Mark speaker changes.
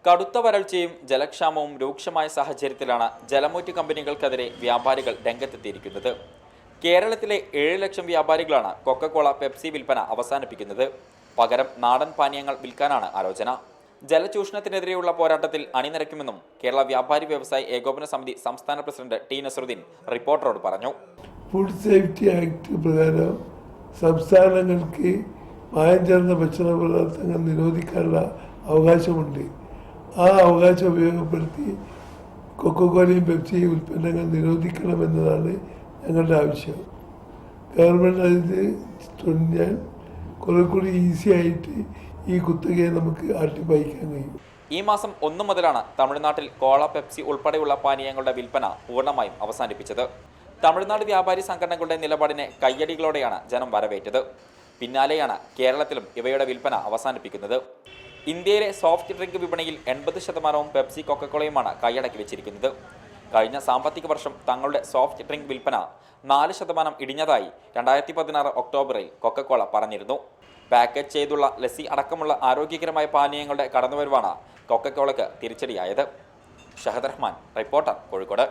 Speaker 1: കടുത്ത വരൾച്ചയും ജലക്ഷാമവും രൂക്ഷമായ സാഹചര്യത്തിലാണ് ജലമൂറ്റ് കമ്പനികൾക്കെതിരെ വ്യാപാരികൾ രംഗത്തെത്തിയിരിക്കുന്നത്. കേരളത്തിലെ 7 ലക്ഷം വ്യാപാരികളാണ് കൊക്കക്കോള പെപ്സി വിൽപ്പന അവസാനിപ്പിക്കുന്നത്. പകരം നാടൻ പാനീയങ്ങൾ വിൽക്കാനാണ് ആലോചന. ജലചൂഷണത്തിനെതിരെയുള്ള പോരാട്ടത്തിൽ അണിനിരക്കുമെന്നും കേരള വ്യാപാരി വ്യവസായ ഏകോപന സമിതി സംസ്ഥാന പ്രസിഡന്റ് ടി നസറുദ്ദീൻ റിപ്പോർട്ടറോട് പറഞ്ഞു.
Speaker 2: ഫുഡ് സേഫ്റ്റി ആക്ട് പ്രകാരം സംസ്ഥാനങ്ങൾക്ക് മായം ചേർന്ന ഭക്ഷണ പദാർത്ഥങ്ങൾ നിരോധിക്കാനുള്ള അവകാശമുണ്ട്. ആ അവകാശം ഉപയോഗപ്പെടുത്തി കൊക്കക്കോലയും പെപ്സിയും ഉൽപ്പന്നങ്ങൾ നിരോധിക്കണമെന്നതാണ് ഞങ്ങളുടെ ആവശ്യം. ഗവൺമെൻറ് അത് തുനിഞ്ഞാൽ കുറെ കൂടി ഈസി ആയിട്ട് ഈ കുത്തകയെ നമുക്ക് അട്ടിപ്പായിക്കാൻ കഴിയും.
Speaker 1: ഈ മാസം 1 മുതലാണ് തമിഴ്നാട്ടിൽ കോള, പെപ്സി ഉൾപ്പെടെയുള്ള പാനീയങ്ങളുടെ വിൽപ്പന പൂർണ്ണമായും അവസാനിപ്പിച്ചത്. തമിഴ്നാട് വ്യാപാരി സംഘടനകളുടെ നിലപാടിനെ കയ്യടികളോടെയാണ് ജനം വരവേറ്റത്. പിന്നാലെയാണ് കേരളത്തിലും ഇവയുടെ വിൽപ്പന അവസാനിപ്പിക്കുന്നത്. ഇന്ത്യയിലെ സോഫ്റ്റ് ഡ്രിങ്ക് വിപണിയിൽ 80% പെപ്സി, കൊക്കക്കോളയുമാണ് കൈയടക്കി വെച്ചിരിക്കുന്നത്. കഴിഞ്ഞ സാമ്പത്തിക വർഷം തങ്ങളുടെ സോഫ്റ്റ് ഡ്രിങ്ക് വിൽപ്പന 4% ഇടിഞ്ഞതായി 2016 ഒക്ടോബറിൽ കൊക്കക്കോള പറഞ്ഞിരുന്നു. പാക്കേജ് ചെയ്തുള്ള ലസ്സി അടക്കമുള്ള ആരോഗ്യകരമായ പാനീയങ്ങളുടെ കടന്നുവരവാണ് കൊക്കക്കോളയ്ക്ക് തിരിച്ചടിയായത്. ഷഹദ് റഹ്മാൻ, റിപ്പോർട്ടർ, കോഴിക്കോട്.